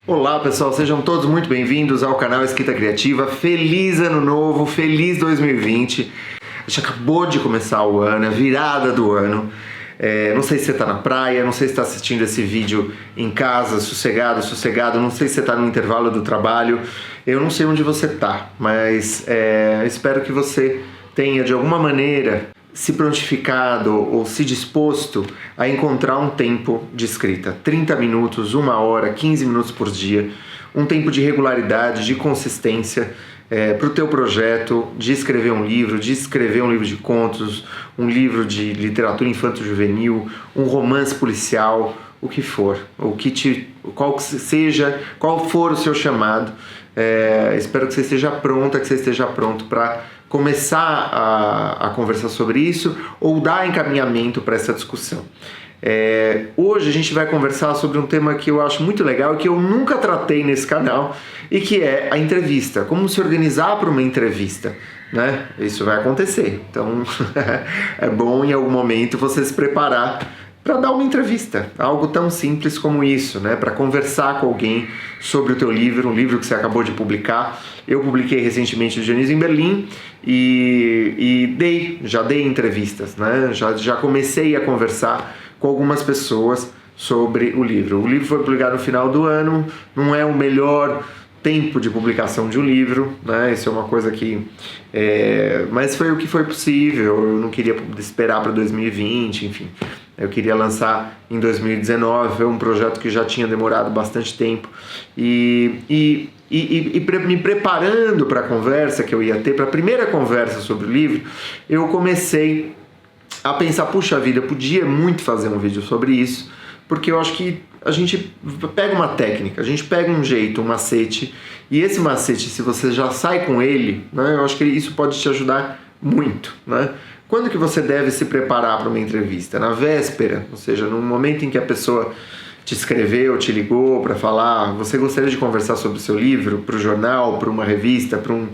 Olá pessoal, sejam todos muito bem-vindos ao canal Escrita Criativa. Feliz Ano Novo, feliz 2020. A gente acabou de começar o ano, a virada do ano. Não sei se você está na praia, não sei se está assistindo esse vídeo em casa, sossegado, não sei se você está no intervalo do trabalho. Eu não sei onde você está, mas espero que você tenha de alguma maneira se prontificado ou se disposto a encontrar um tempo de escrita. 30 minutos, 1 hora, 15 minutos por dia, um tempo de regularidade, de consistência para o teu projeto de escrever um livro de contos, um livro de literatura infanto-juvenil, um romance policial, o que for, qual for o seu chamado. Espero que você esteja pronto para começar a conversar sobre isso ou dar encaminhamento para essa discussão. Hoje a gente vai conversar sobre um tema que eu acho muito legal e que eu nunca tratei nesse canal, e que é a entrevista, como se organizar para uma entrevista, né? Isso vai acontecer, então é bom em algum momento você se preparar para dar uma entrevista, algo tão simples como isso, né? Para conversar com alguém sobre o teu livro, um livro que você acabou de publicar. Eu publiquei recentemente o Dionísio em Berlim e já dei entrevistas, né? Já comecei a conversar com algumas pessoas sobre o livro. O livro foi publicado no final do ano, não é o melhor tempo de publicação de um livro, né? Isso é uma coisa que... mas foi o que foi possível, eu não queria esperar para 2020, enfim. Eu queria lançar em 2019, foi um projeto que já tinha demorado bastante tempo. Me preparando para a conversa que eu ia ter, para a primeira conversa sobre o livro, eu comecei a pensar, puxa vida, eu podia muito fazer um vídeo sobre isso, porque eu acho que a gente pega uma técnica, a gente pega um jeito, um macete, e esse macete, se você já sai com ele, né, eu acho que isso pode te ajudar muito, né? Quando que você deve se preparar para uma entrevista? Na véspera, ou seja, no momento em que a pessoa te escreveu, te ligou para falar, você gostaria de conversar sobre o seu livro, para o jornal, para uma revista, para um...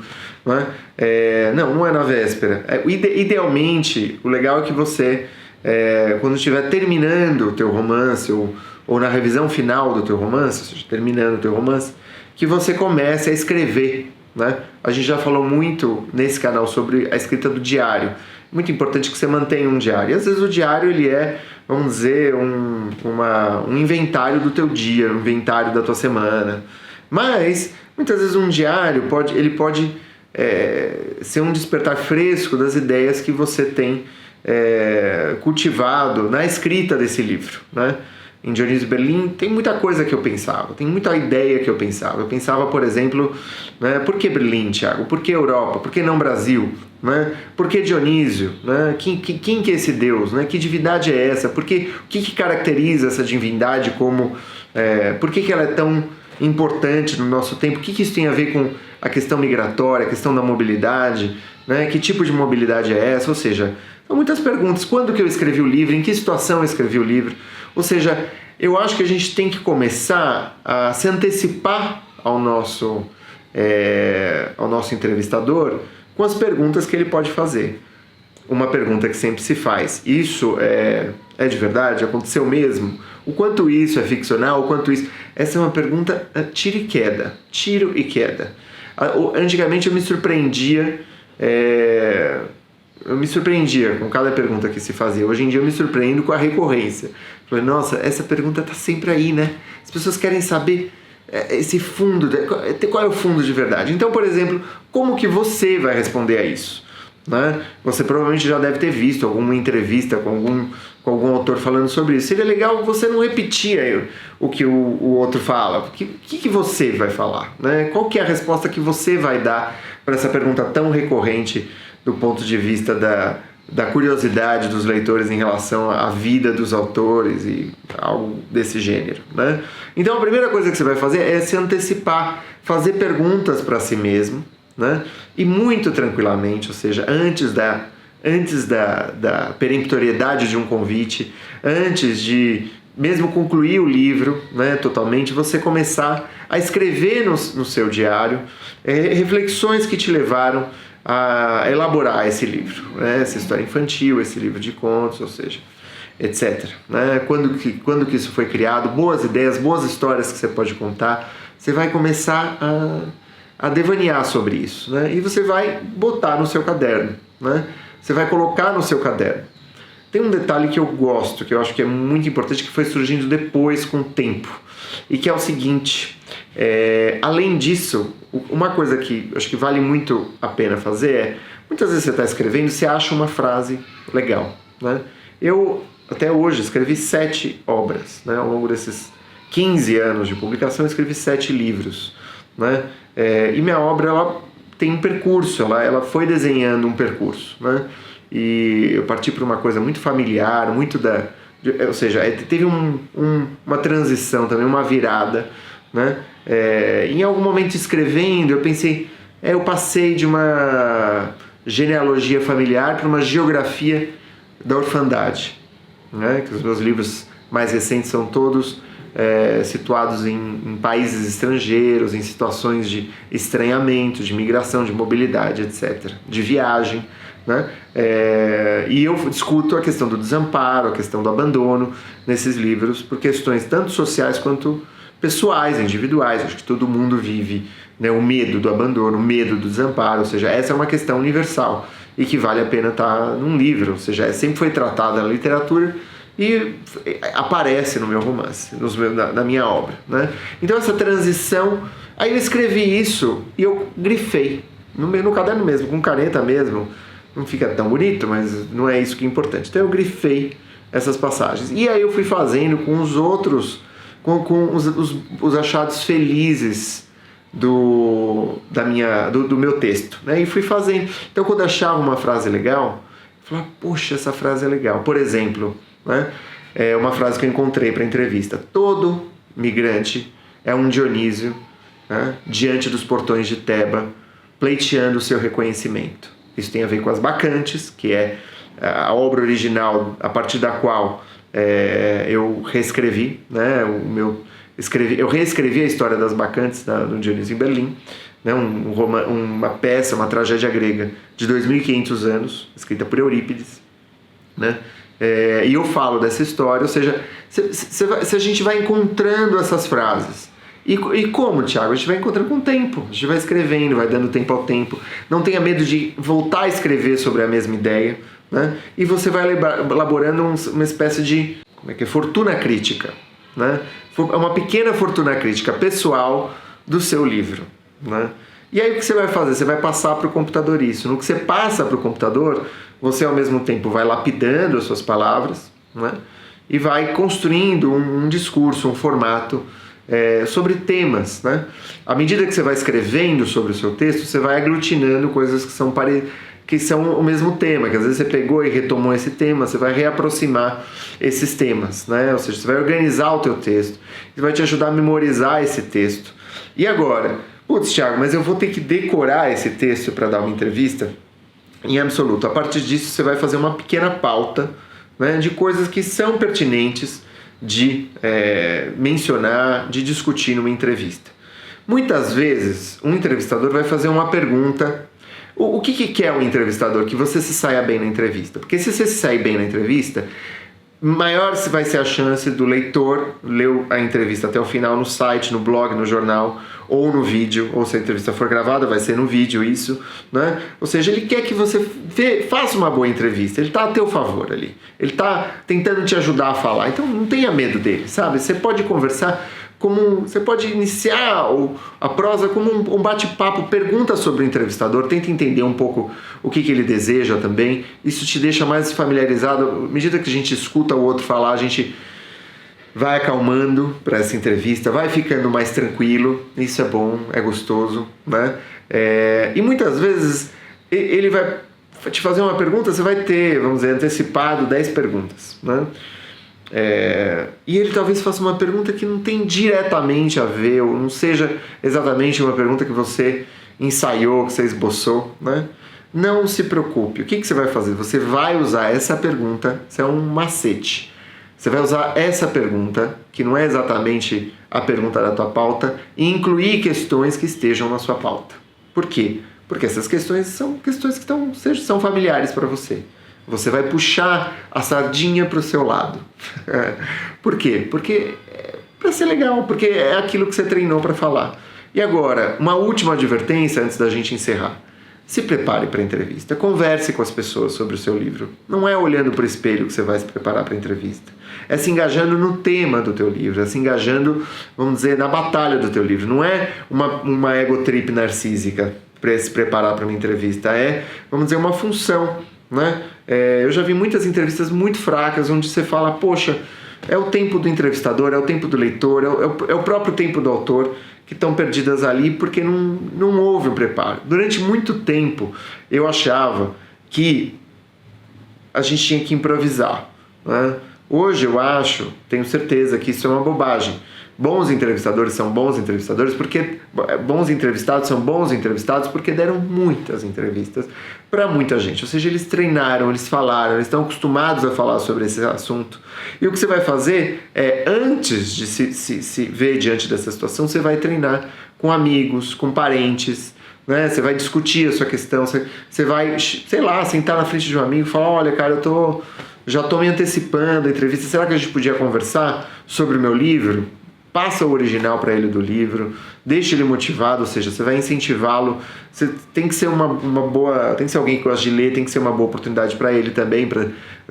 Não é na véspera. Idealmente, o legal é que você, quando estiver terminando o teu romance, ou na revisão final do teu romance, ou seja, terminando o teu romance, que você comece a escrever, né? A gente já falou muito nesse canal sobre a escrita do diário. Muito importante que você mantenha um diário. E às vezes o diário ele é, vamos dizer, um inventário do teu dia, um inventário da tua semana. Mas muitas vezes um diário pode ser um despertar fresco das ideias que você tem cultivado na escrita desse livro, né? Em Dionísio Berlim tem muita coisa que eu pensava, tem muita ideia que eu pensava. Eu pensava, por exemplo, né, por que Berlim, Thiago? Por que Europa? Por que não Brasil? Né? Por que Dionísio? Né? Quem que é esse Deus? Né? Que divindade é essa? O que caracteriza essa divindade como... por que ela é tão importante no nosso tempo? O que isso tem a ver com a questão migratória, a questão da mobilidade? Né? Que tipo de mobilidade é essa? Ou seja, são muitas perguntas. Quando que eu escrevi o livro? Em que situação eu escrevi o livro? Ou seja, eu acho que a gente tem que começar a se antecipar ao nosso entrevistador com as perguntas que ele pode fazer. Uma pergunta que sempre se faz: isso é de verdade? Aconteceu mesmo? O quanto isso é ficcional? O quanto isso... Essa é uma pergunta tiro e queda. Antigamente eu me surpreendia com cada pergunta que se fazia. Hoje em dia eu me surpreendo com a recorrência. Falei, nossa, essa pergunta está sempre aí, né? As pessoas querem saber esse fundo, qual é o fundo de verdade. Então, por exemplo, como que você vai responder a isso? Né? Você provavelmente já deve ter visto alguma entrevista com algum autor falando sobre isso. Seria legal você não repetir o que o outro fala. O que você vai falar? Né? Qual que é a resposta que você vai dar para essa pergunta tão recorrente do ponto de vista da curiosidade dos leitores em relação à vida dos autores e algo desse gênero, né? Então a primeira coisa que você vai fazer é se antecipar, fazer perguntas para si mesmo, né? E muito tranquilamente, ou seja, antes da peremptoriedade de um convite, antes de mesmo concluir o livro, né, totalmente, você começar a escrever no seu diário reflexões que te levaram a elaborar esse livro, né? Essa história infantil, esse livro de contos, ou seja, etc. Né? Quando que isso foi criado, boas ideias, boas histórias que você pode contar, você vai começar a devanear sobre isso, né? E você vai botar no seu caderno, né? Você vai colocar no seu caderno. Tem um detalhe que eu gosto, que eu acho que é muito importante, que foi surgindo depois com o tempo, e que é o seguinte, além disso, uma coisa que eu acho que vale muito a pena fazer é, muitas vezes você está escrevendo, você acha uma frase legal, né? Eu, até hoje, escrevi 7 obras, né? Ao longo desses 15 anos de publicação, eu escrevi 7 livros, né? E minha obra, ela tem um percurso, ela foi desenhando um percurso, né? E eu parti para uma coisa muito familiar, ou seja, teve uma transição também, uma virada, né? Em algum momento escrevendo, eu pensei, eu passei de uma genealogia familiar para uma geografia da orfandade, né? Que os meus livros mais recentes são todos situados em países estrangeiros, em situações de estranhamento, de migração, de mobilidade, etc., de viagem, né? E eu discuto a questão do desamparo, a questão do abandono nesses livros, por questões tanto sociais quanto pessoais, individuais. Acho que todo mundo vive, né, o medo do abandono, o medo do desamparo, ou seja, essa é uma questão universal e que vale a pena estar num livro, ou seja, sempre foi tratada na literatura e aparece no meu romance, na minha obra, né? Então essa transição, aí eu escrevi isso e eu grifei no caderno mesmo, com caneta mesmo. Não fica tão bonito, mas não é isso que é importante. Então eu grifei essas passagens. E aí eu fui fazendo com os outros, com os achados felizes do meu texto, né? E fui fazendo. Então quando eu achava uma frase legal, eu falava, poxa, essa frase é legal. Por exemplo, né? Uma frase que eu encontrei para a entrevista. Todo migrante é um Dionísio, né? Diante dos portões de Teba, pleiteando o seu reconhecimento. Isso tem a ver com as Bacantes, que é a obra original a partir da qual eu reescrevi, né, eu reescrevi a história das Bacantes do Dionísio em Berlim, né, uma peça, uma tragédia grega de 2.500 anos, escrita por Eurípides, né, e eu falo dessa história, ou seja, se a gente vai encontrando essas frases. E como, Thiago? A gente vai encontrando com o tempo, a gente vai escrevendo, vai dando tempo ao tempo. Não tenha medo de voltar a escrever sobre a mesma ideia, né? E você vai elaborando uma espécie de fortuna crítica, né? Uma pequena fortuna crítica pessoal do seu livro, né? E aí o que você vai fazer? Você vai passar para o computador isso. No que você passa para o computador, você ao mesmo tempo vai lapidando as suas palavras, né? E vai construindo um discurso, um formato sobre temas, né? À medida que você vai escrevendo sobre o seu texto, você vai aglutinando coisas que são o mesmo tema, que às vezes você pegou e retomou esse tema, você vai reaproximar esses temas, né? Ou seja, você vai organizar o teu texto, isso vai te ajudar a memorizar esse texto. E agora, putz, Thiago, mas eu vou ter que decorar esse texto para dar uma entrevista? Em absoluto. A partir disso, você vai fazer uma pequena pauta, né, de coisas que são pertinentes de mencionar, de discutir numa entrevista. Muitas vezes, um entrevistador vai fazer uma pergunta. O que quer um entrevistador? Que você se saia bem na entrevista. Porque se você se sair bem na entrevista, maior vai ser a chance do leitor ler a entrevista até o final no site, no blog, no jornal, ou no vídeo, ou se a entrevista for gravada, vai ser no vídeo isso, né? Ou seja, ele quer que você faça uma boa entrevista, ele está a teu favor ali, ele está tentando te ajudar a falar, então não tenha medo dele, sabe? Você pode conversar você pode iniciar a prosa como um bate-papo, pergunta sobre o entrevistador, tenta entender um pouco o que ele deseja também, isso te deixa mais familiarizado, à medida que a gente escuta o outro falar, a gente vai acalmando para essa entrevista, vai ficando mais tranquilo, isso é bom, é gostoso, né? E muitas vezes ele vai te fazer uma pergunta, você vai ter, vamos dizer, antecipado 10 perguntas, né? E ele talvez faça uma pergunta que não tem diretamente a ver, ou não seja exatamente uma pergunta que você ensaiou, que você esboçou, né? Não se preocupe, o que você vai fazer? Você vai usar essa pergunta, isso é um macete. Você vai usar essa pergunta, que não é exatamente a pergunta da tua pauta, e incluir questões que estejam na sua pauta. Por quê? Porque essas questões são questões que são familiares para você. Você vai puxar a sardinha para o seu lado. Por quê? Porque para ser legal, porque é aquilo que você treinou para falar. E agora, uma última advertência antes da gente encerrar. Se prepare para a entrevista, converse com as pessoas sobre o seu livro. Não é olhando para o espelho que você vai se preparar para a entrevista. É se engajando no tema do teu livro, é se engajando, vamos dizer, na batalha do teu livro. Não é uma ego trip narcísica para se preparar para uma entrevista, é, vamos dizer, uma função, né? Eu já vi muitas entrevistas muito fracas onde você fala, poxa, é o tempo do entrevistador, é o tempo do leitor, é o próprio tempo do autor que estão perdidas ali porque não houve um preparo. Durante muito tempo eu achava que a gente tinha que improvisar, né? Hoje eu acho, tenho certeza que isso é uma bobagem. Bons entrevistadores são bons entrevistadores porque bons entrevistados são bons entrevistados porque deram muitas entrevistas para muita gente. Ou seja, eles treinaram, eles falaram, eles estão acostumados a falar sobre esse assunto. E o que você vai fazer é, antes de se ver diante dessa situação, você vai treinar com amigos, com parentes, né? Você vai discutir a sua questão, você vai, sei lá, sentar na frente de um amigo e falar, olha, cara, já estou me antecipando a entrevista, será que a gente podia conversar sobre o meu livro? Passa o original para ele do livro, deixa ele motivado, ou seja, você vai incentivá-lo. Você tem que ser uma boa, tem que ser alguém que gosta de ler, tem que ser uma boa oportunidade para ele também,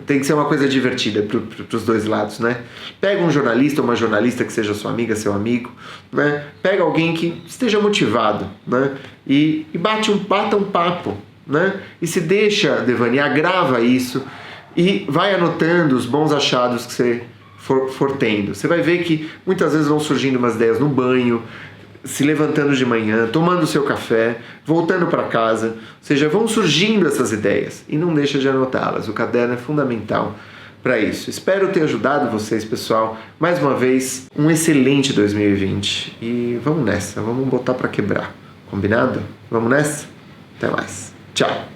tem que ser uma coisa divertida para os dois lados, né? Pega um jornalista ou uma jornalista que seja sua amiga, seu amigo, né? Pega alguém que esteja motivado, né? E bata um papo, né? E se deixa devanear, grava isso e vai anotando os bons achados que você for tendo. Você vai ver que muitas vezes vão surgindo umas ideias no banho, se levantando de manhã, tomando o seu café, voltando para casa, ou seja, vão surgindo essas ideias e não deixa de anotá-las. O caderno é fundamental para isso. Espero ter ajudado vocês, pessoal. Mais uma vez, um excelente 2020 e vamos nessa, vamos botar para quebrar. Combinado? Vamos nessa? Até mais. Tchau.